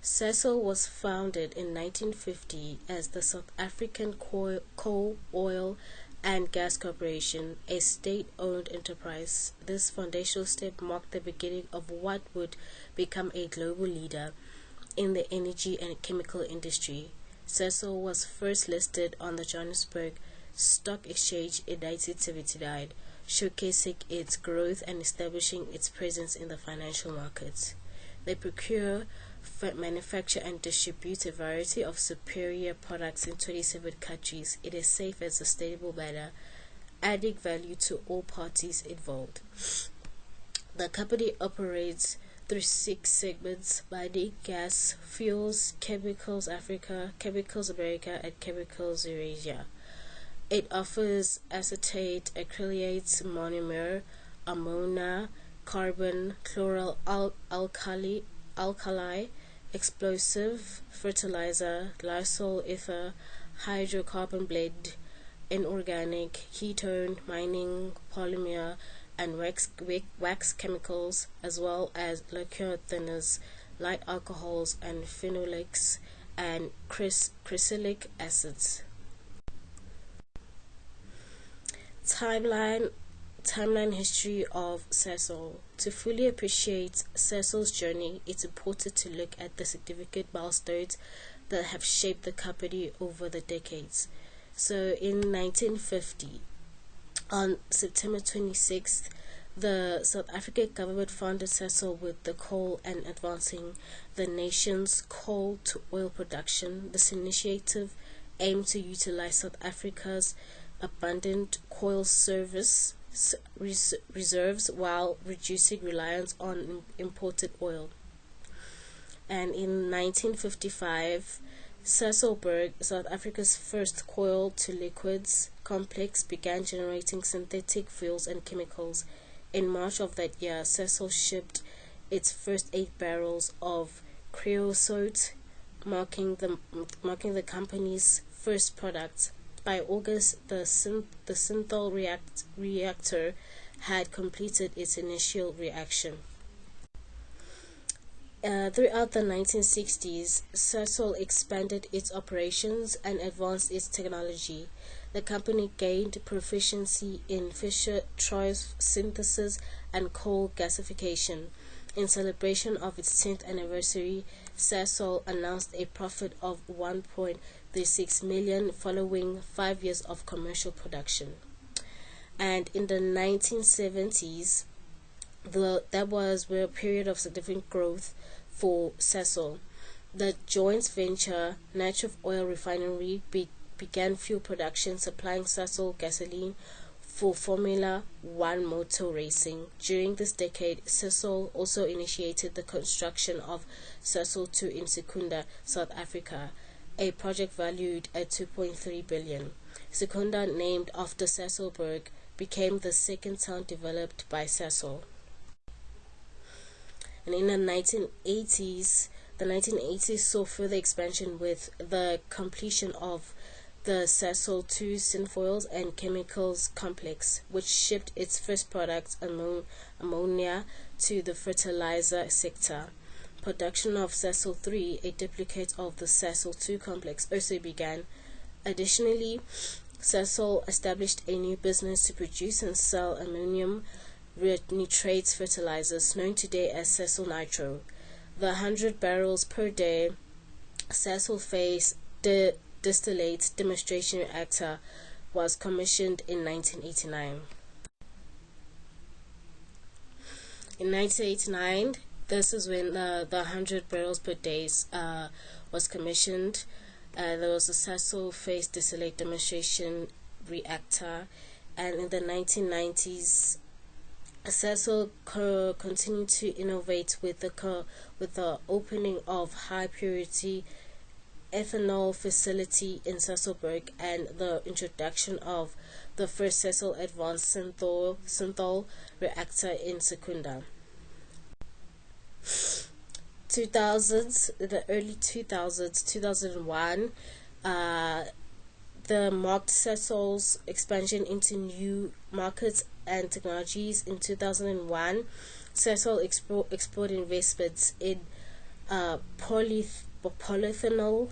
SASOL was founded in 1950 as the South African Coal, Oil and Gas Corporation, a state-owned enterprise. This foundational step marked the beginning of what would become a global leader in the energy and chemical industry. SASOL was first listed on the Johannesburg Stock Exchange in 1979, showcasing its growth and establishing its presence in the financial markets. They procure, manufacture and distribute a variety of superior products in 27 countries in a safe and sustainable manner, adding value to all parties involved. The company operates through 6 segments: mining, gas, fuels, chemicals Africa, chemicals America, and chemicals Eurasia. It offers acetate, acrylates, monomer, ammonia, carbon, alkali, explosive, fertilizer, lysol, ether, hydrocarbon blend, inorganic, ketone, mining, polymer, and wax chemicals, as well as liquor thinners, light alcohols, and phenolics and crylic acids. Timeline history of SASOL. To fully appreciate SASOL's journey, it's important to look at the significant milestones that have shaped the company over the decades. So in 1950, on September 26th, the South African government founded SASOL with the goal and advancing the nation's coal to oil production. This initiative aimed to utilize South Africa's abundant coal reserves while reducing reliance on imported oil. And in 1955, SASOLberg, South Africa's first coal to liquids complex, began generating synthetic fuels and chemicals. In March of that year, SASOL shipped its first 8 barrels of creosote, marking the company's first product. By August, the synthol reactor had completed its initial reaction. Throughout the 1960s, SASOL expanded its operations and advanced its technology. The company gained proficiency in Fischer-Tropsch synthesis and coal gasification. In celebration of its 10th anniversary, SASOL announced a profit of 1.36 million following 5 years of commercial production. And in the 1970s, that was a period of significant growth for SASOL. The joint venture Natural Oil Refinery began fuel production, supplying SASOL gasoline for Formula One motor racing. During this decade, SASOL also initiated the construction of SASOL 2 in Secunda, South Africa, a project valued at 2.3 billion. Secunda, named after SASOLberg, became the second town developed by SASOL. And in the 1980s saw further expansion with the completion of the SASOL 2 Synfoils and Chemicals Complex, which shipped its first product, ammonia, to the fertilizer sector. Production of SASOL 3, a duplicate of the SASOL 2 complex, also began. Additionally, SASOL established a new business to produce and sell ammonium nitrates fertilizers, known today as SASOL Nitro. The 100 barrels per day SASOL phase distillate demonstration reactor was commissioned in 1989. In 1989, this is when the 100 barrels per day was commissioned. There was a SASOL phase distillate demonstration reactor, and in the 1990s, SASOL continued to innovate with the opening of high purity ethanol facility in SASOLberg and the introduction of the first SASOL advanced synthol reactor in Secunda. 2000s, the early 2000s, 2001, the marked SASOL's expansion into new markets and technologies. In 2001, SASOL explored investments in polyethanol,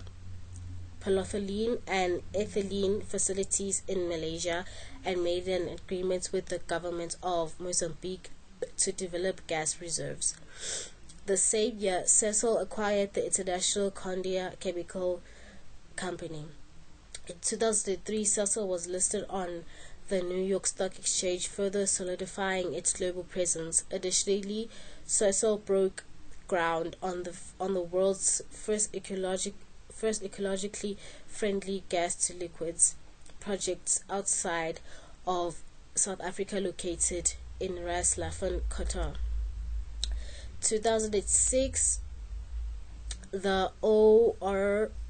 polyethylene and ethylene facilities in Malaysia, and made an agreement with the government of Mozambique to develop gas reserves. The same year, SASOL acquired the International Condia Chemical Company. In 2003, SASOL was listed on the New York Stock Exchange, further solidifying its global presence. Additionally, SASOL broke ground on the world's first ecologically friendly gas to liquids projects outside of South Africa, located in Ras Laffan, Qatar. 2006, the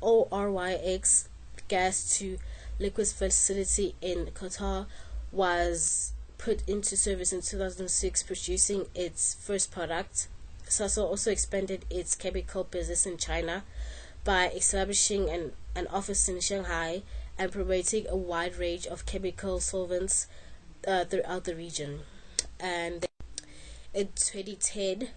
ORYX gas to liquids facility in Qatar was put into service in 2006, producing its first product. SASOL also expanded its chemical business in China by establishing an office in Shanghai and promoting a wide range of chemical solvents throughout the region. And in 2010,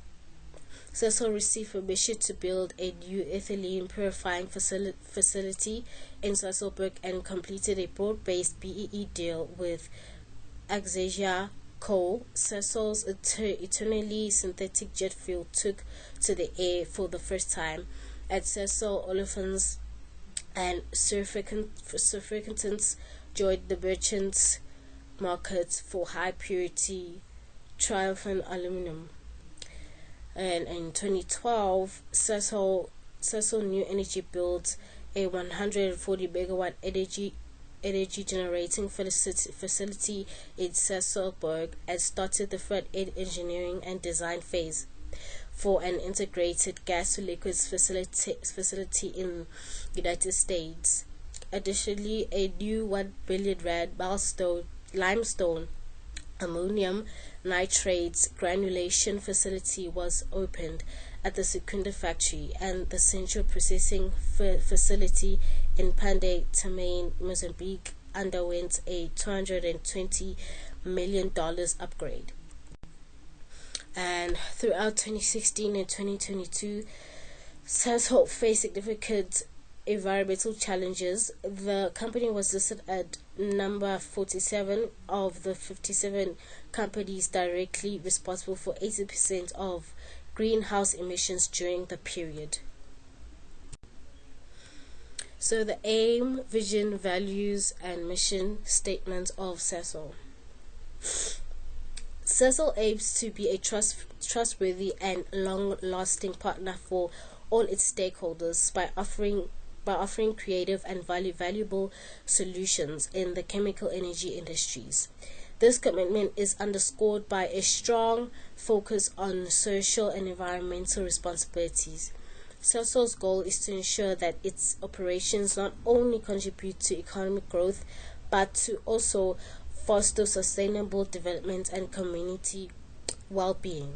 SASOL received permission to build a new ethylene purifying facility in Sasolburg and completed a broad-based BEE deal with Axasia Coal. SASOL's eternally synthetic jet fuel took to the air for the first time at SASOL olefins, and surfactants joined the merchant market for high purity triathlon aluminum. And in 2012, SASOL New Energy built a 140 megawatt energy generating facility in Sasolburg and started the front end engineering and design phase for an integrated gas to liquids facility in United States. Additionally, a new 1 billion rand limestone ammonium nitrates granulation facility was opened at the Secunda factory, and the central processing facility in Pandey Tamain, Mozambique underwent a $220 million upgrade. And throughout 2016 and 2022, SASOL faced significant environmental challenges. The company was listed at number 47 of the 57 companies directly responsible for 80% of greenhouse emissions during the period. So the aim, vision, values, and mission statement of SASOL. SASOL aims to be a trustworthy and long-lasting partner for all its stakeholders by offering creative and valuable solutions in the chemical energy industries. This commitment is underscored by a strong focus on social and environmental responsibilities. SASOL's goal is to ensure that its operations not only contribute to economic growth, but to also foster sustainable development and community well-being.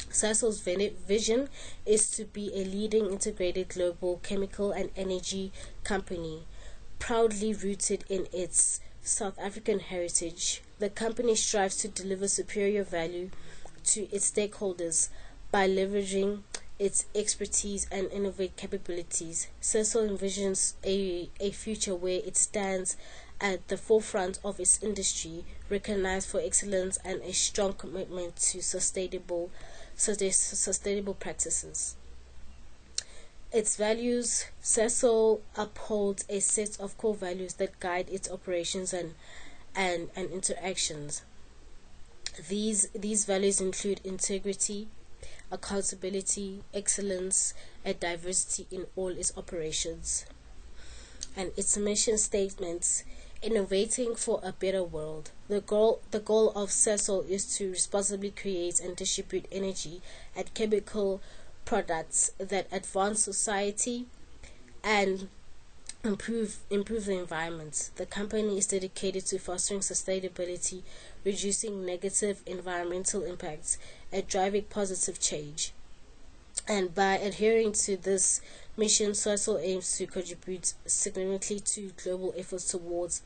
SASOL's vision is to be a leading integrated global chemical and energy company, proudly rooted in its South African heritage. The company strives to deliver superior value to its stakeholders by leveraging its expertise and innovate capabilities. SASOL envisions a future where it stands at the forefront of its industry, recognized for excellence and a strong commitment to sustainable practices. Its values. SASOL upholds a set of core values that guide its operations and interactions. These values include integrity, accountability, excellence, and diversity in all its operations. And its mission statements: innovating for a better world. The goal of SASOL is to responsibly create and distribute energy and chemical products that advance society and improve the environment. The company is dedicated to fostering sustainability, reducing negative environmental impacts, and driving positive change. And by adhering to this mission, SASOL aims to contribute significantly to global efforts towards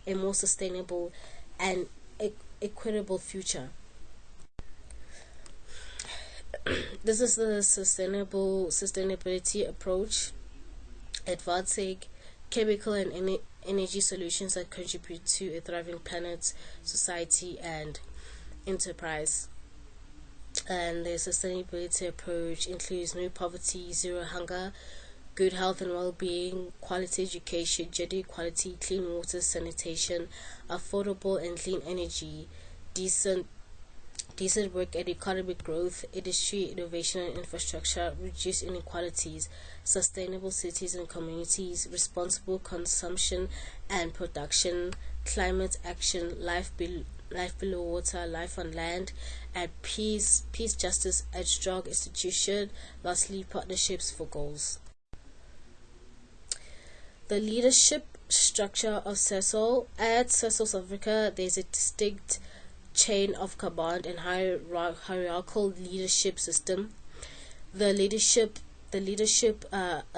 a more sustainable and equitable future. This is the sustainability approach, advancing chemical and energy solutions that contribute to a thriving planet, society, and enterprise. And the sustainability approach includes no poverty, zero hunger, good health and well-being, quality education, gender equality, clean water, sanitation, affordable and clean energy, decent work and economic growth, industry, innovation and infrastructure, reduce inequalities, sustainable cities and communities, responsible consumption and production, climate action, life below water, life on land, and peace, justice, and strong institution. Lastly, partnerships for goals. The leadership structure of SASOL. At SASOL South Africa, there is a distinct chain of command and hierarchical leadership system. The leadership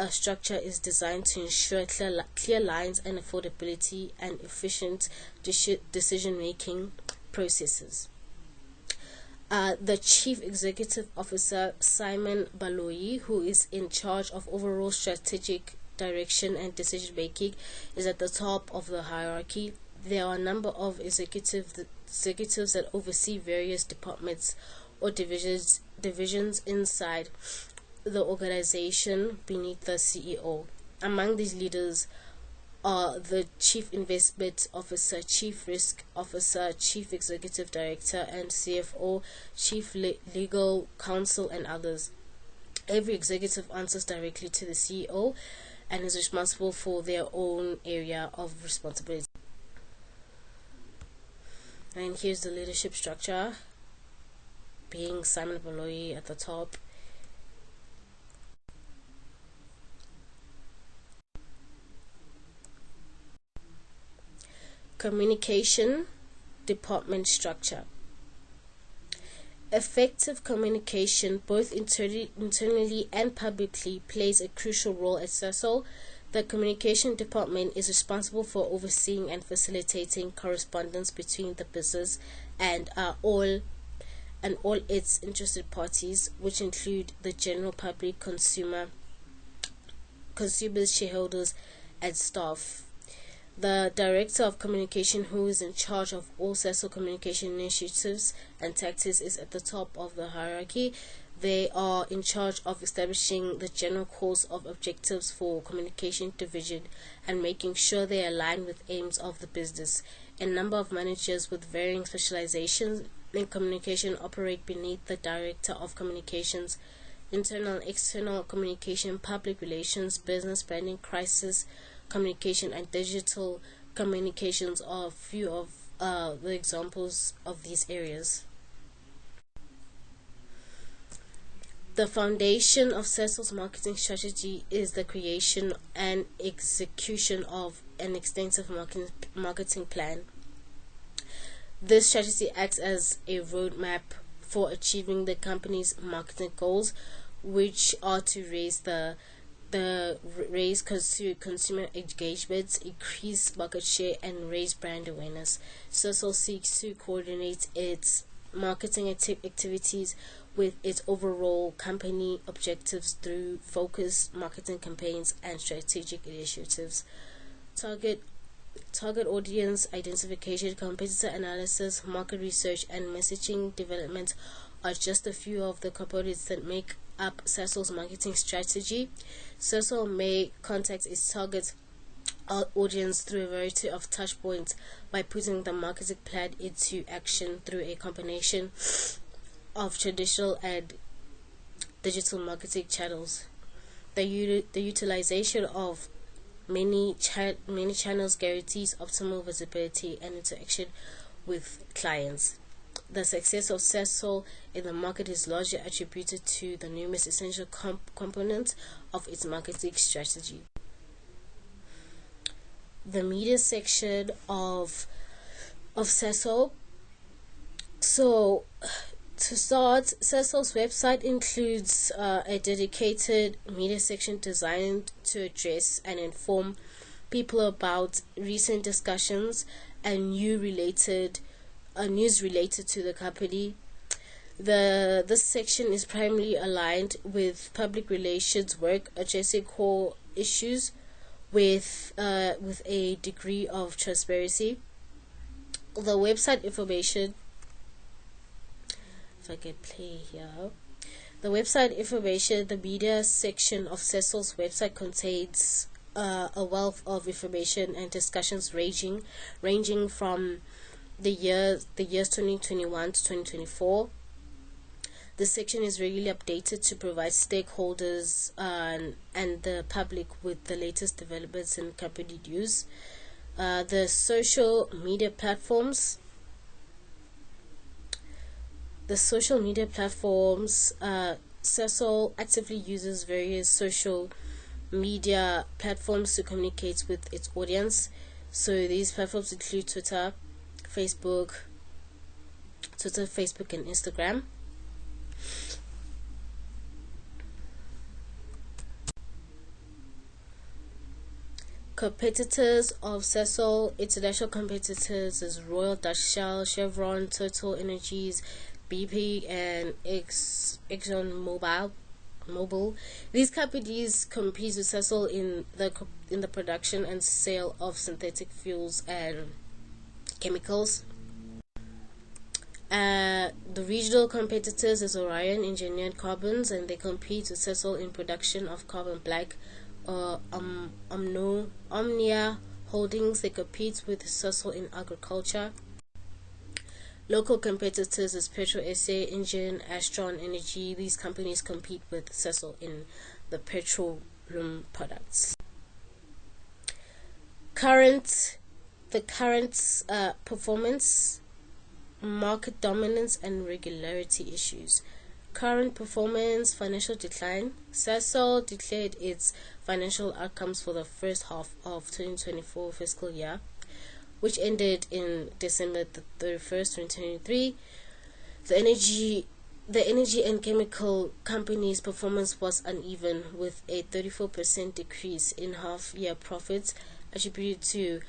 structure is designed to ensure clear lines and affordability and efficient decision making processes. The Chief Executive Officer, Simon Baloyi, who is in charge of overall strategic direction and decision making, is at the top of the hierarchy. There are a number of executives that oversee various departments or divisions inside the organization beneath the CEO. Among these leaders are the Chief Investment Officer, Chief Risk Officer, Chief Executive Director, and CFO, Chief Legal Counsel, and others. Every executive answers directly to the CEO and is responsible for their own area of responsibility. And here's the leadership structure, being Simon Baloyi at the top. Communication department structure. Effective communication, both internally and publicly, plays a crucial role at SASOL. The communication department is responsible for overseeing and facilitating correspondence between the business and all its interested parties, which include the general public, consumers, shareholders, and staff. The Director of Communication, who is in charge of all SASOL communication initiatives and tactics, is at the top of the hierarchy. They are in charge of establishing the general course of objectives for communication division and making sure they align with aims of the business. A number of managers with varying specializations in communication operate beneath the Director of Communications. Internal and external communication, public relations, business branding, crisis communication, and digital communications are a few of the examples of these areas. The foundation of SASOL's marketing strategy is the creation and execution of an extensive marketing plan. This strategy acts as a roadmap for achieving the company's marketing goals, which are to raise consumer engagement, increase market share, and raise brand awareness. SASOL seeks to coordinate its marketing activities with its overall company objectives through focused marketing campaigns and strategic initiatives. Target audience identification, competitor analysis, market research, and messaging development are just a few of the components that make up SASOL's marketing strategy. SASOL may contact its target audience through a variety of touch points by putting the marketing plan into action through a combination of traditional and digital marketing channels. The utilization of many channels guarantees optimal visibility and interaction with clients. The success of SASOL in the market is largely attributed to the numerous essential components of its marketing strategy. The media section of SASOL. So, to start, SASOL's website includes a dedicated media section designed to address and inform people about recent discussions and news related to the company. This section is primarily aligned with public relations work addressing core issues with a degree of transparency. The website information, if I can play here, the website information, the media section of SASOL's website contains a wealth of information and discussions ranging from the years 2021 to 2024. This section is regularly updated to provide stakeholders and the public with the latest developments in company news. The social media platforms. SASOL actively uses various social media platforms to communicate with its audience. So these platforms include Twitter, Facebook, and Instagram. Competitors of SASOL, international competitors is Royal Dutch Shell, Chevron, Total Energies, BP, and Exxon Mobil. These companies compete with SASOL in the production and sale of synthetic fuels and chemicals. The regional competitors is Orion Engineered Carbons, and they compete with SASOL in production of carbon black. Omnia Holdings, they compete with SASOL in agriculture. Local competitors is Petro SA, Engine, Astron Energy. These companies compete with SASOL in the petroleum products. Current performance, market dominance, and regularity issues. Current performance, financial decline. SASOL declared its financial outcomes for the first half of 2024 fiscal year, which ended in December 31st, 2023. The energy and chemical companies' performance was uneven, with a 34% decrease in half-year profits attributed to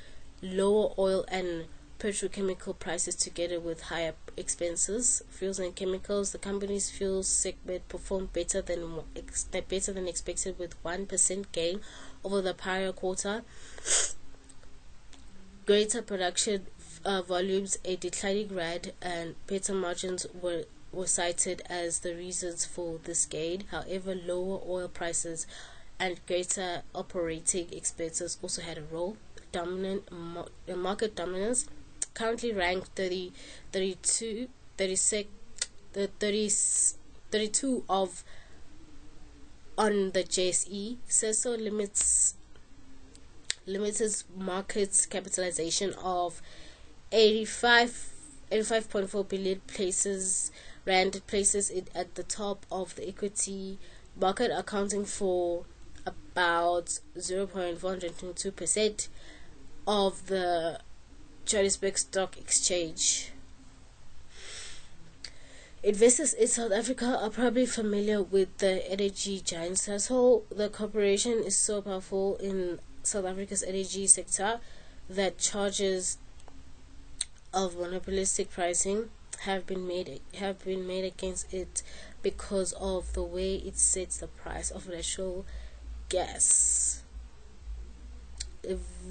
lower oil and petrochemical prices together with higher expenses. Fuels and chemicals, the company's fuels segment performed better than expected, with 1% gain over the prior quarter. Greater production volumes, a declining rand, and better margins were cited as the reasons for this gain. However, lower oil prices and greater operating expenses also had a role. Market dominance, currently ranked 32 of on the JSE. SASOL limits its market capitalization of 85.4 billion places it at the top of the equity market, accounting for about 0.422% of the Johannesburg Stock Exchange. Investors in South Africa are probably familiar with the energy giant SASOL. The corporation is so powerful in South Africa's energy sector that charges of monopolistic pricing have been made against it because of the way it sets the price of natural gas.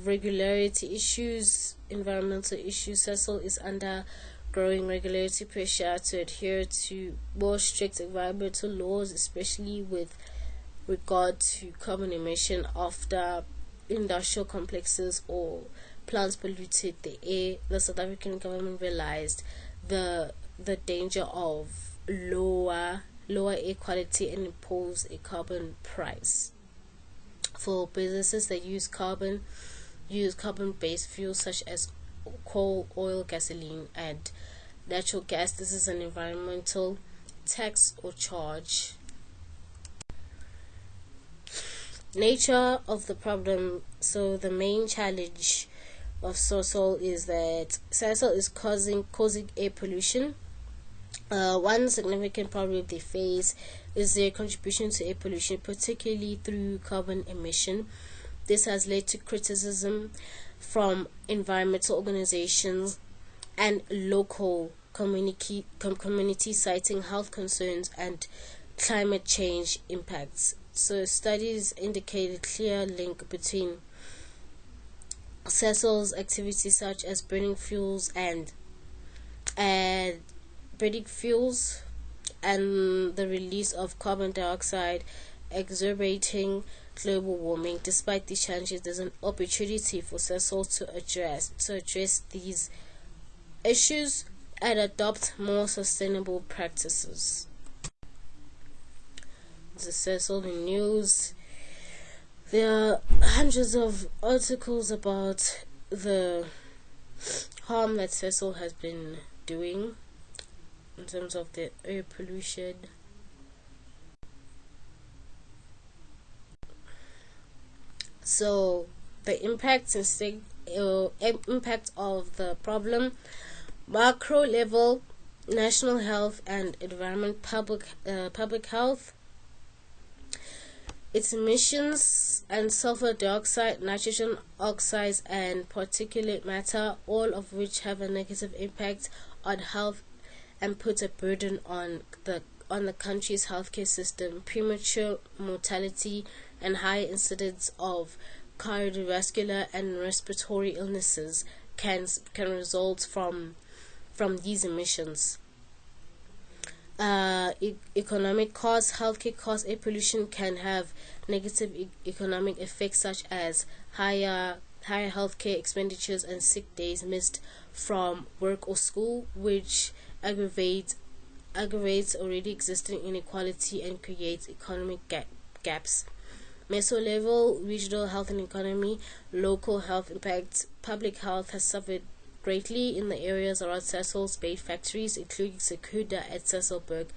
Regularity issues, environmental issues. SASOL is under growing regulatory pressure to adhere to more strict environmental laws, especially with regard to carbon emission after industrial complexes or plants polluted the air. The South African government realized the danger of lower air quality and imposed a carbon price for businesses that use carbon-based fuels such as coal, oil, gasoline, and natural gas. This is an environmental tax or charge. Nature of the problem. So the main challenge of SASOL is that SASOL is causing air pollution. One significant problem they face is their contribution to air pollution, particularly through carbon emission. This has led to criticism from environmental organizations and local community citing health concerns and climate change impacts. So studies indicate a clear link between SASOL's activities such as and burning fuels and the release of carbon dioxide exacerbating global warming. Despite these challenges, there's an opportunity for SASOL to address these issues and adopt more sustainable practices. The SASOL news. There are hundreds of articles about the harm that SASOL has been doing in terms of the air pollution. So the impact of the problem: macro level, national health and environment, public health. Its emissions and sulfur dioxide, nitrogen oxides, and particulate matter, all of which have a negative impact on health and put a burden on the country's healthcare system. Premature mortality and high incidence of cardiovascular and respiratory illnesses can result from these emissions. Economic costs, healthcare costs. Air pollution can have negative economic effects such as higher healthcare expenditures and sick days missed from work or school, which aggravates already existing inequality and creates economic gaps. Meso level, regional health and economy, local health impacts. Public health has suffered greatly in the areas around SASOL's Bay factories, including Secunda at Sasolburg,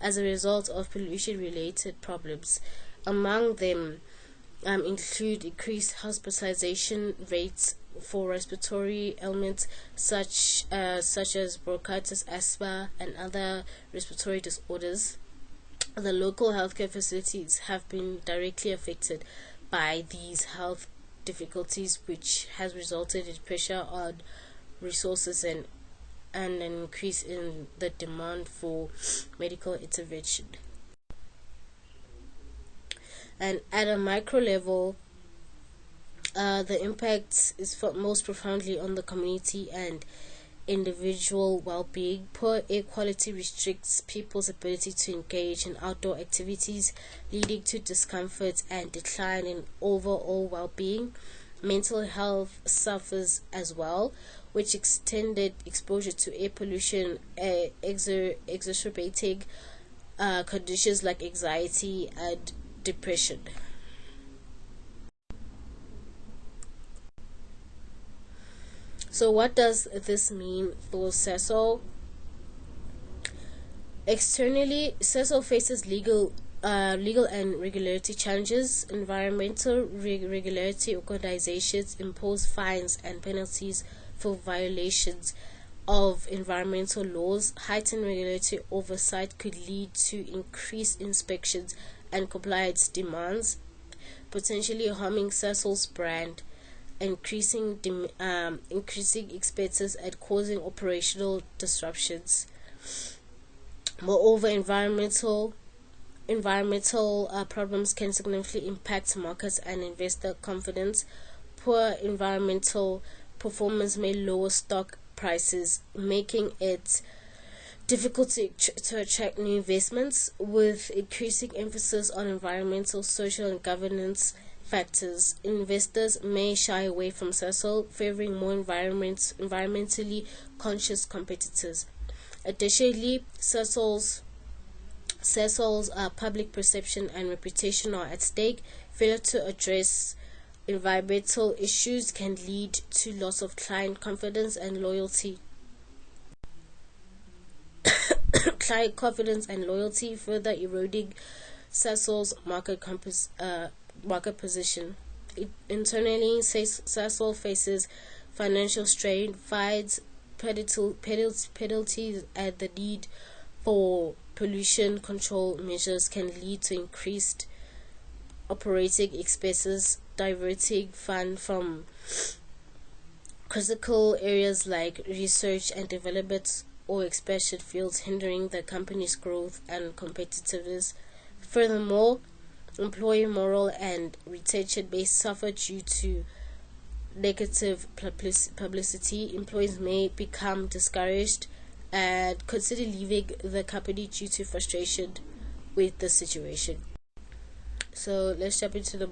as a result of pollution-related problems. Among them include increased hospitalization rates for respiratory ailments such as bronchitis, asthma, and other respiratory disorders. The local healthcare facilities have been directly affected by these health difficulties, which has resulted in pressure on resources and an increase in the demand for medical intervention. And at a micro level, the impact is felt most profoundly on the community and individual well-being. Poor air quality restricts people's ability to engage in outdoor activities, leading to discomfort and decline in overall well-being. Mental health suffers as well, which extended exposure to air pollution exacerbating conditions like anxiety and depression. So what does this mean for SASOL? Externally, SASOL faces legal and regulatory challenges. Environmental regulatory organizations impose fines and penalties for violations of environmental laws. Heightened regulatory oversight could lead to increased inspections and compliance demands, potentially harming SASOL's brand, increasing expenses and causing operational disruptions. Moreover, environmental problems can significantly impact markets and investor confidence. Poor environmental performance may lower stock prices, making it difficult to attract new investments. With increasing emphasis on environmental, social, and governance factors, investors may shy away from SASOL, favoring more environmentally conscious competitors. Additionally, SASOL's public perception and reputation are at stake. Failure to address environmental issues can lead to loss of client confidence and loyalty. Further eroding SASOL's market position. Internally, SASOL faces financial strain, fines, penalties, and the need for pollution control measures can lead to increased operating expenses, diverting funds from critical areas like research and development or expansion fields, hindering the company's growth and competitiveness. Furthermore, employee morale and retention may suffer due to negative publicity. Employees may become discouraged and consider leaving the company due to frustration with the situation. So let's jump into the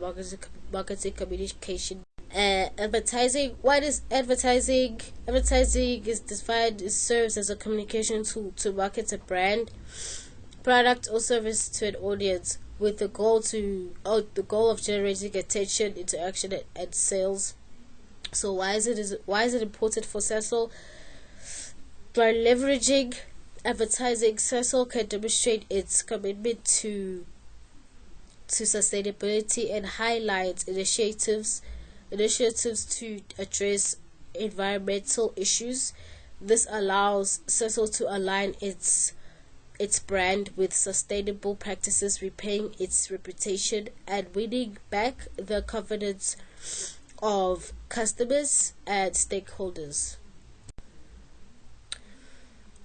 marketing communication. Advertising. What is advertising? Advertising is defined. It serves as a communication tool to market a brand, product, or service to an audience with the goal of generating attention, interaction, and sales. So why is it important for SASOL? By leveraging advertising, SASOL can demonstrate its commitment to sustainability and highlight initiatives to address environmental issues. This allows SASOL to align its brand with sustainable practices, repaying its reputation and winning back the confidence of customers and stakeholders.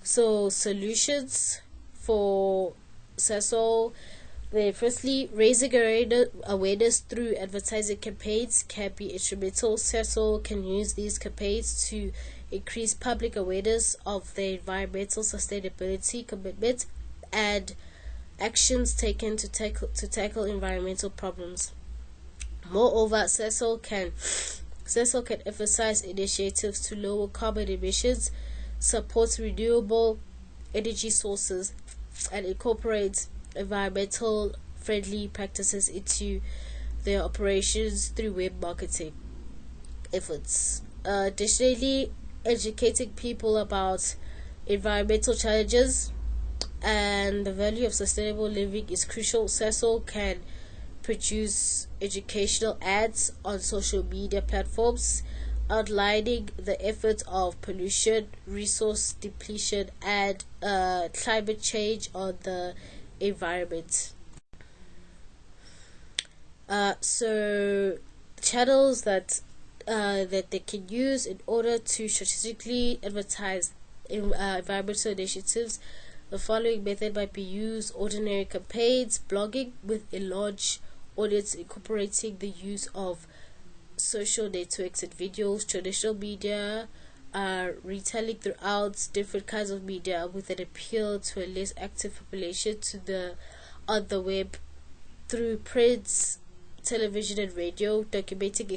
So solutions for SASOL. Firstly, raising awareness through advertising campaigns can be instrumental. SASOL can use these campaigns to increase public awareness of the environmental sustainability commitment and actions taken to tackle environmental problems. Moreover, SASOL can emphasize initiatives to lower carbon emissions, support renewable energy sources, and incorporate environmental friendly practices into their operations through web marketing efforts. Additionally, educating people about environmental challenges and the value of sustainable living is crucial. SASOL can produce educational ads on social media platforms outlining the effects of pollution, resource depletion, and climate change on the environment. So channels that they can use in order to strategically advertise environmental initiatives. The following method might be used: ordinary campaigns, blogging with a large audience, incorporating the use of social networks and videos, traditional media, retelling throughout different kinds of media with an appeal to a less active population on the web, through print, television, and radio, documenting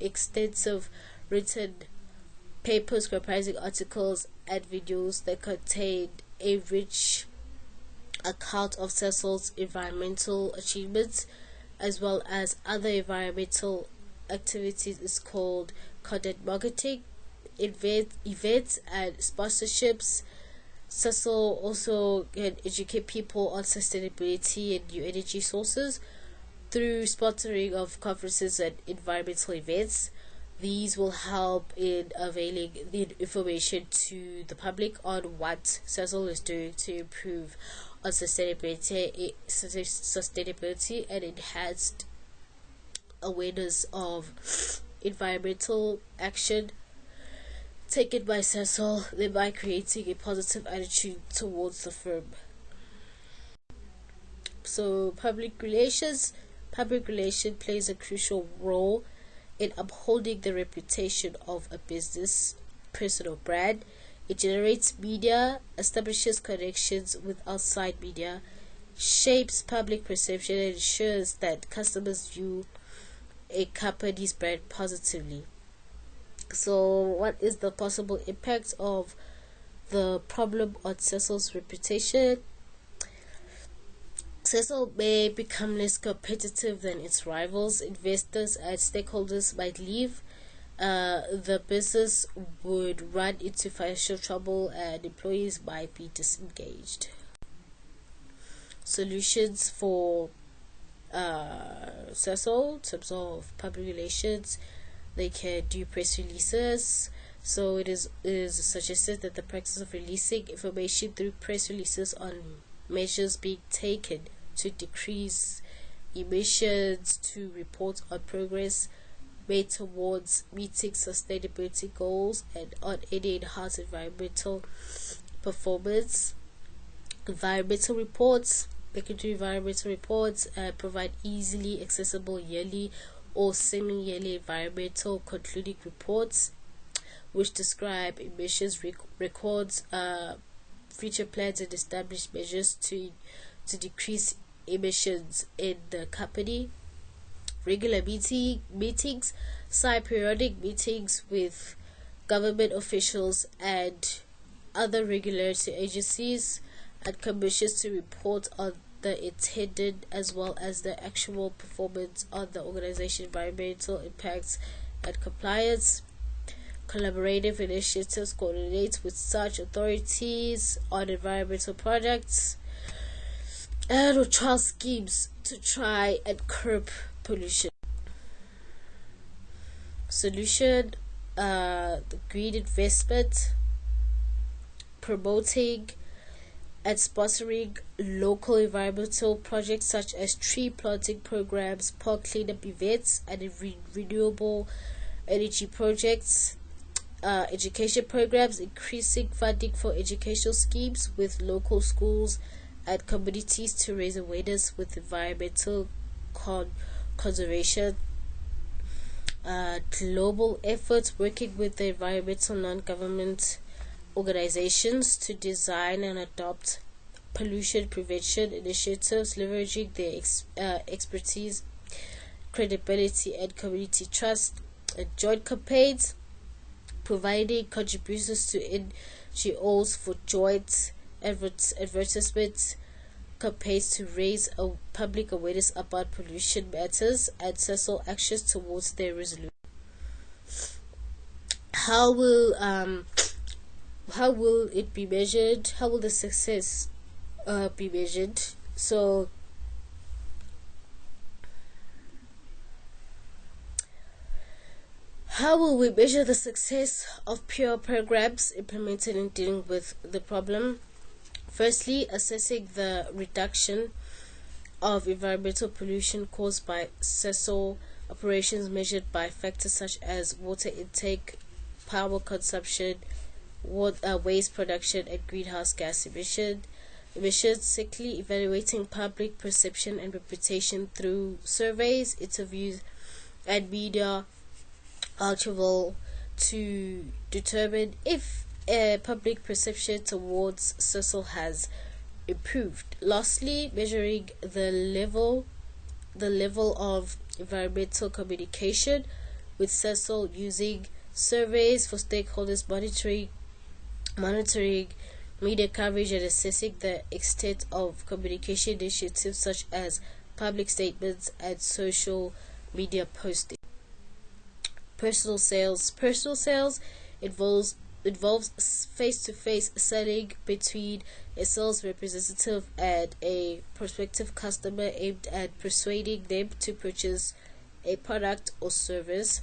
extensive written papers comprising articles and videos that contain a rich account of SASOL's environmental achievements as well as other environmental activities is called content marketing. Events and sponsorships. SASOL also can educate people on sustainability and new energy sources through sponsoring of conferences and environmental events. These will help in availing the information to the public on what SASOL is doing to improve on sustainability and enhanced awareness of environmental action taken by SASOL, thereby creating a positive attitude towards the firm. So public relations plays a crucial role in upholding the reputation of a business, person, or brand. It generates media, establishes connections with outside media, shapes public perception, and ensures that customers view a company's brand positively. So, what is the possible impact of the problem on SASOL's reputation? SASOL may become less competitive than its rivals. Investors and stakeholders might leave. The business would run into financial trouble and employees might be disengaged. Solutions for SASOL in terms of public relations: they can do press releases. So it is suggested that the practice of releasing information through press releases on measures being taken to decrease emissions, to report on progress made towards meeting sustainability goals, and on any enhanced environmental performance. Environmental reports. They can do environmental reports, provide easily accessible yearly or semi-yearly environmental concluding reports, which describe emissions records, future plans, and establish measures to decrease emissions in the company. Regular meetings, periodic meetings with government officials and other regulatory agencies and commissions to report on the intended as well as the actual performance on the organization environmental impacts and compliance. Collaborative initiatives coordinate with such authorities on environmental products and or trial schemes to try and curb pollution. Solution: the green investment, promoting and sponsoring local environmental projects such as tree planting programs, park cleanup events, and renewable energy projects. Education programs, increasing funding for educational schemes with local schools and communities to raise awareness with environmental conservation. Global efforts working with the environmental non-government organizations to design and adopt pollution prevention initiatives, leveraging their expertise, credibility, and community trust. Joint campaigns, providing contributions to NGOs for joint advertisement campaigns to raise public awareness about pollution matters and SASOL actions towards their resolution. How will it be measured? How will the success be measured? So how will we measure the success of pure programs implemented in dealing with the problem? Firstly, assessing the reduction of environmental pollution caused by SASOL operations measured by factors such as water intake, power consumption, waste production, and greenhouse gas emissions. Secondly, evaluating public perception and reputation through surveys, interviews, and media archival to determine if public perception towards SASOL has improved. Lastly, measuring the level of environmental communication with SASOL using surveys for stakeholders, monitoring media coverage, and assessing the extent of communication initiatives such as public statements and social media posting. Personal sales involves face-to-face selling between a sales representative and a prospective customer aimed at persuading them to purchase a product or service.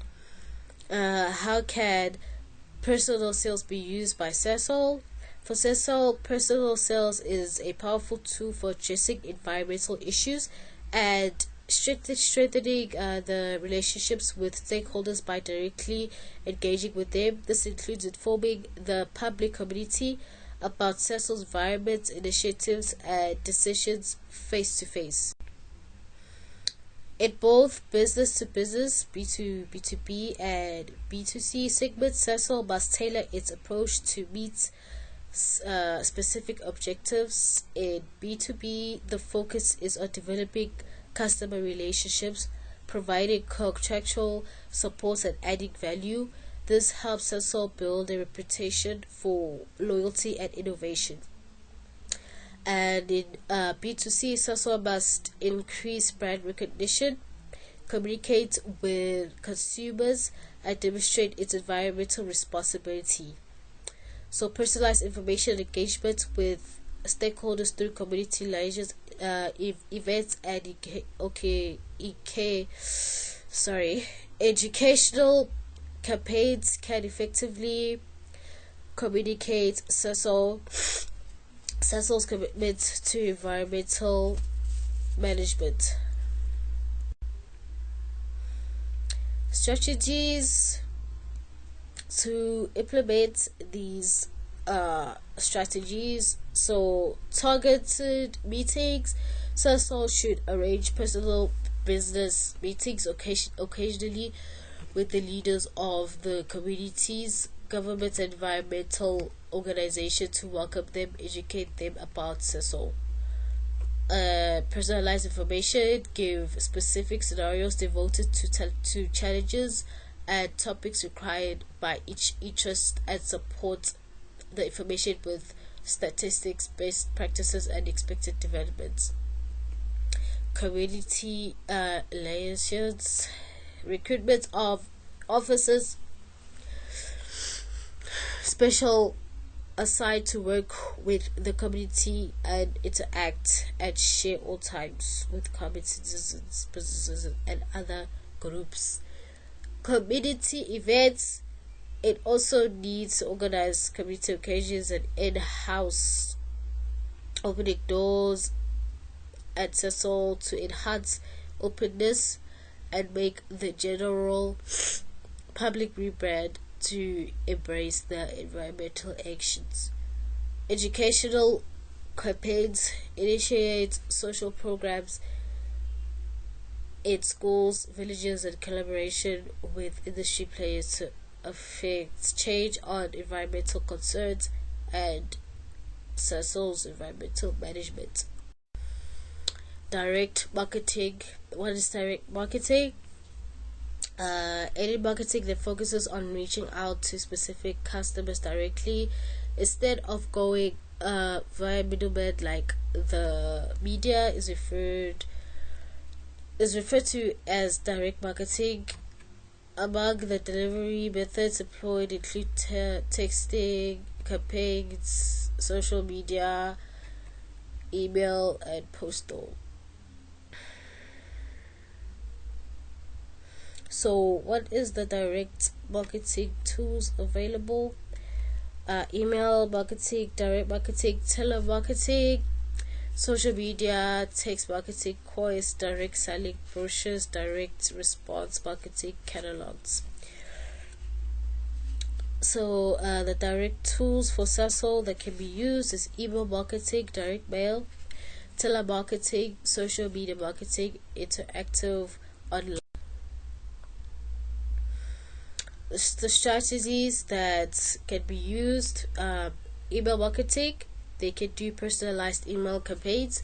How can personal sales be used by SASOL? For SASOL, personal sales is a powerful tool for addressing environmental issues and strengthening the relationships with stakeholders by directly engaging with them. This includes informing the public community about SASOL's environment initiatives and decisions face to face. In both business to business, B2B, and B2C segments, SASOL must tailor its approach to meet specific objectives. In B2B, the focus is on developing customer relationships, providing contractual support, and adding value. This helps SASOL build a reputation for loyalty and innovation. And in B2C, SASOL must increase brand recognition, communicate with consumers, and demonstrate its environmental responsibility. So personalized information engagement with stakeholders through community liaisons, events, and educational campaigns can effectively communicate SASOL's commitment to environmental management. Strategies to implement these strategies. So targeted meetings. SASOL should arrange personal business meetings occasionally with the leaders of the communities, government, and environmental organization to welcome them, educate them about SASOL. Personalized information, give specific scenarios devoted to challenges and topics required by each interest, and support the information with statistics, best practices, and expected developments. Community liaisons, recruitment of officers special assigned to work with the community and interact and share all times with common citizens, businesses, and other groups. Community events, it also needs to organize community occasions and in-house opening doors at SASOL to enhance openness and make the general public rebrand to embrace the environmental actions. Educational campaigns, initiate social programs in schools, villages, and collaboration with industry players to affect change on environmental concerns and SASOL's environmental management. Direct marketing. What is direct marketing? Any marketing that focuses on reaching out to specific customers directly instead of going via middlemen like the media is referred to as direct marketing. Among the delivery methods employed include texting, campaigns, social media, email, and postal. So what is the direct marketing tools available? Email marketing, direct marketing, telemarketing, social media, text marketing, coins, direct selling, brochures, direct response marketing, catalogs. So the direct tools for SASOL that can be used is email marketing, direct mail, telemarketing, social media marketing, interactive online. The strategies that can be used: email marketing, they can do personalized email campaigns,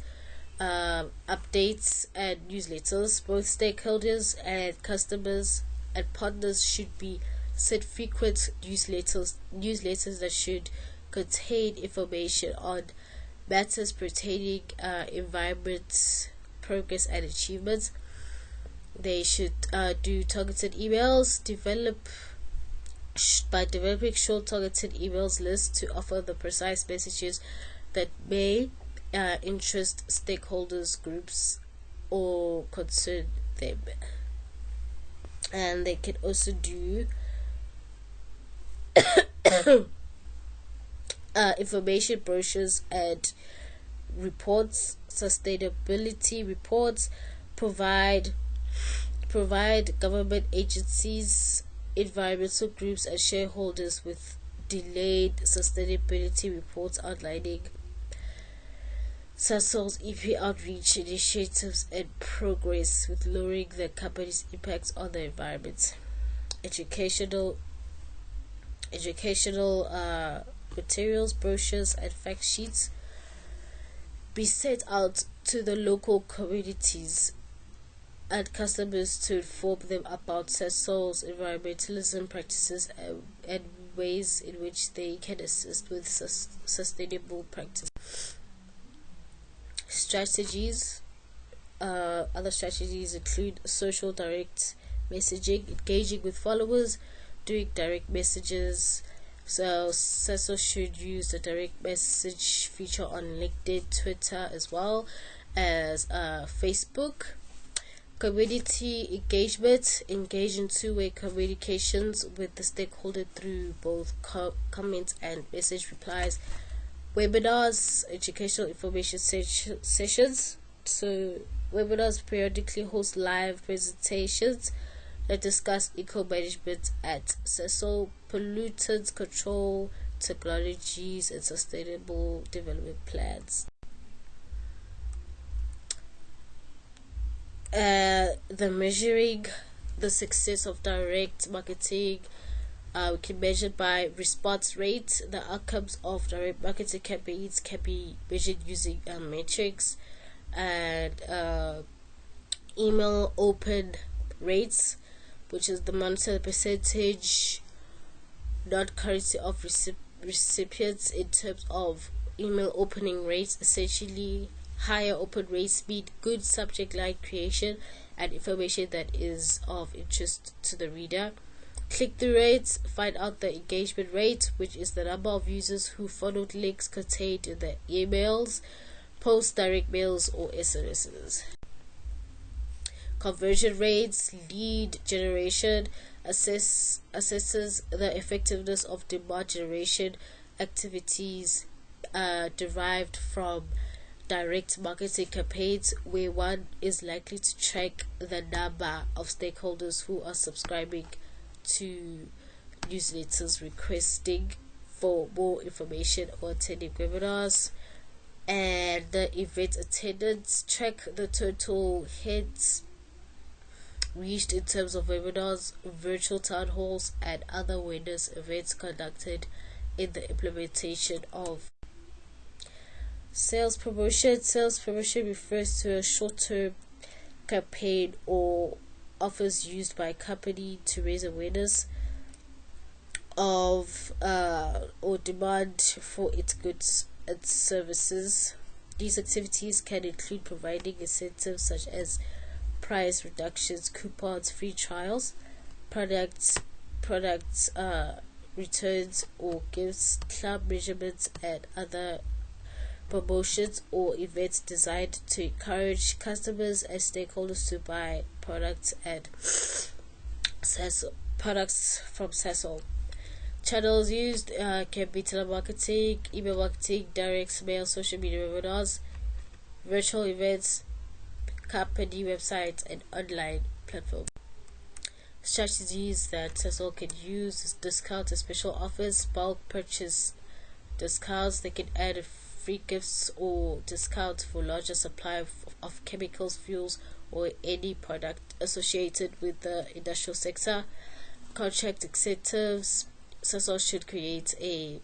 updates, and newsletters. Both stakeholders and customers and partners should be sent frequent newsletters that should contain information on matters pertaining environment, progress, and achievements. They should do targeted emails, by developing short targeted emails lists to offer the precise messages that may interest stakeholders, groups, or concern them. And they can also do information brochures and reports, sustainability reports, provide government agencies, environmental groups, and shareholders with delayed sustainability reports outlining SASOL's EP outreach initiatives and progress with lowering the company's impacts on the environment. Educational materials, brochures, and fact sheets be sent out to the local communities and customers to inform them about SASOL's environmentalism practices and ways in which they can assist with sustainable practice. Strategies. Other strategies include social direct messaging, engaging with followers, doing direct messages. So SASOL should use the direct message feature on LinkedIn, Twitter, as well as Facebook. Community engagement, engage in two-way communications with the stakeholder through both comments and message replies. Webinars, educational information sessions. So webinars periodically host live presentations that discuss eco management at SASOL, pollutants control, technologies and sustainable development plans. The measuring the success of direct marketing, we can measure by response rate. The outcomes of direct marketing campaigns can be measured using metrics and email open rates, which is the monetary percentage, not currency, of recipients in terms of email opening rates. Essentially, higher open rates mean good subject line creation and information that is of interest to the reader. Click-through rates, find out the engagement rate, which is the number of users who followed links contained in the emails, post, direct mails, or SMSs. Conversion rates, lead generation, assesses the effectiveness of demand generation activities derived from direct marketing campaigns, where one is likely to track the number of stakeholders who are subscribing to newsletters, requesting for more information, or attending webinars. And the event attendance, track the total hits reached in terms of webinars, virtual town halls, and other awareness events conducted in the implementation of sales promotion. Sales promotion refers to a short-term campaign or offers used by a company to raise awareness of or demand for its goods and services. These activities can include providing incentives such as price reductions, coupons, free trials, products returns or gifts, club measurements, and other promotions or events designed to encourage customers and stakeholders to buy products and products from SASOL. Channels used can be telemarketing, email marketing, direct mail, social media, webinars, virtual events, company websites, and online platforms. Strategies that SASOL can use is discounts and special offers, bulk purchase discounts. They can add free gifts or discounts for larger supply of chemicals, fuels, or any product associated with the industrial sector. Contract incentives. SASOL should create a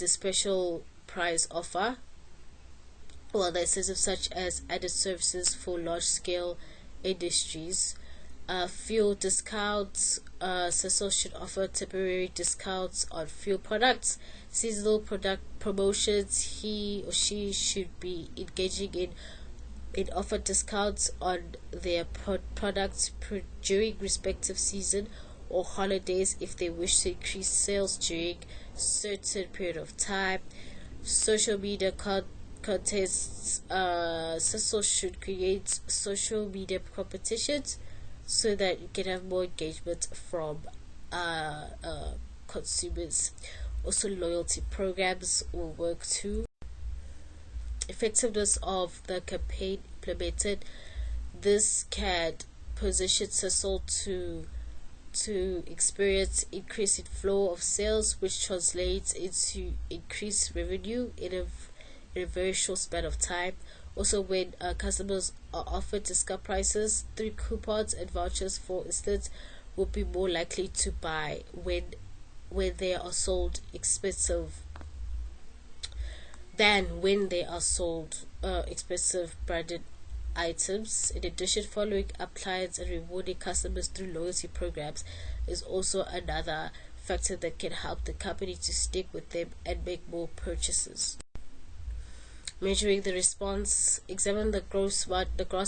special price offer, while the incentives such as added services for large scale industries. Fuel discounts. SASOL should offer temporary discounts on fuel products. Seasonal product promotions. He or she should be engaging in offer discounts on their products during respective season or holidays if they wish to increase sales during certain period of time. Social media contests. SASOL should create social media competitions so that you can have more engagement from consumers. Also, loyalty programs will work too. Effectiveness of the campaign implemented. This can position SASOL to experience increasing flow of sales, which translates into increased revenue in a very short span of time. Also, when customers are offered discount prices through coupons and vouchers, for instance, will be more likely to buy when they are sold expensive than when they are sold expensive branded items. In addition, following up clients and rewarding customers through loyalty programs is also another factor that can help the company to stick with them and make more purchases. Measuring the response. Examine the gross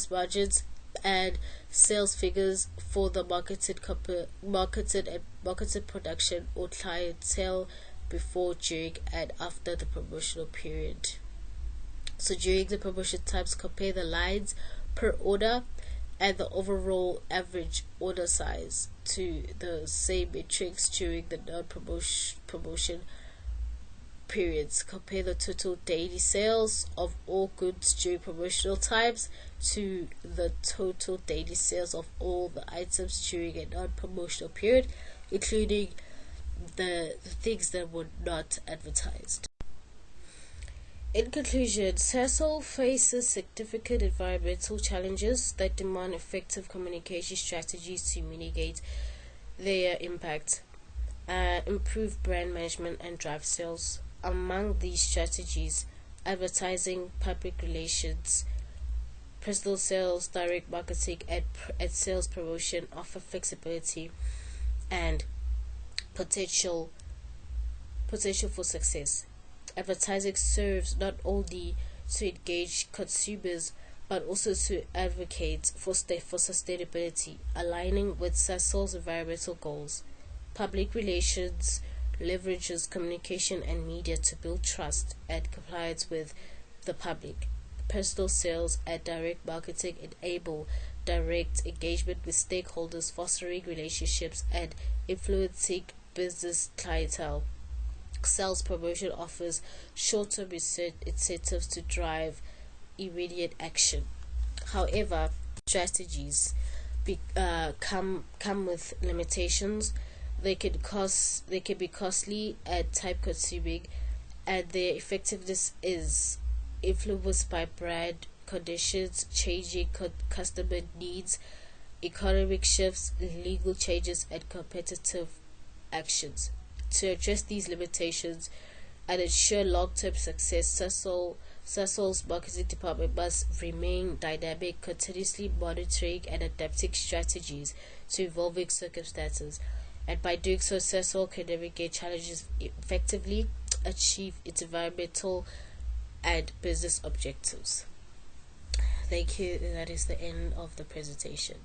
margins and sales figures for the marketed production or clientele before, during, and after the promotional period. So during the promotion times, compare the lines per order and the overall average order size to the same metrics during the non-promotion periods. Compare the total daily sales of all goods during promotional times to the total daily sales of all the items during a non-promotional period, including the things that were not advertised. In conclusion, SASOL faces significant environmental challenges that demand effective communication strategies to mitigate their impact, improve brand management, and drive sales. Among these strategies, advertising, public relations, personal sales, direct marketing, and sales promotion offer flexibility and potential for success. Advertising serves not only to engage consumers but also to advocate for sustainability, aligning with SASOL's environmental goals. Public relations leverages communication and media to build trust and compliance with the public. Personal sales and direct marketing enable direct engagement with stakeholders, fostering relationships and influencing business clientele. Sales promotion offers short-term incentives to drive immediate action. However, strategies come with limitations. They can be costly and time-consuming, and their effectiveness is influenced by brand conditions, changing customer needs, economic shifts, legal changes, and competitive actions. To address these limitations and ensure long-term success, SASOL's marketing department must remain dynamic, continuously monitoring and adapting strategies to evolving circumstances. And by doing so, SASOL can navigate challenges effectively, achieve its environmental and business objectives. Thank you. That is the end of the presentation.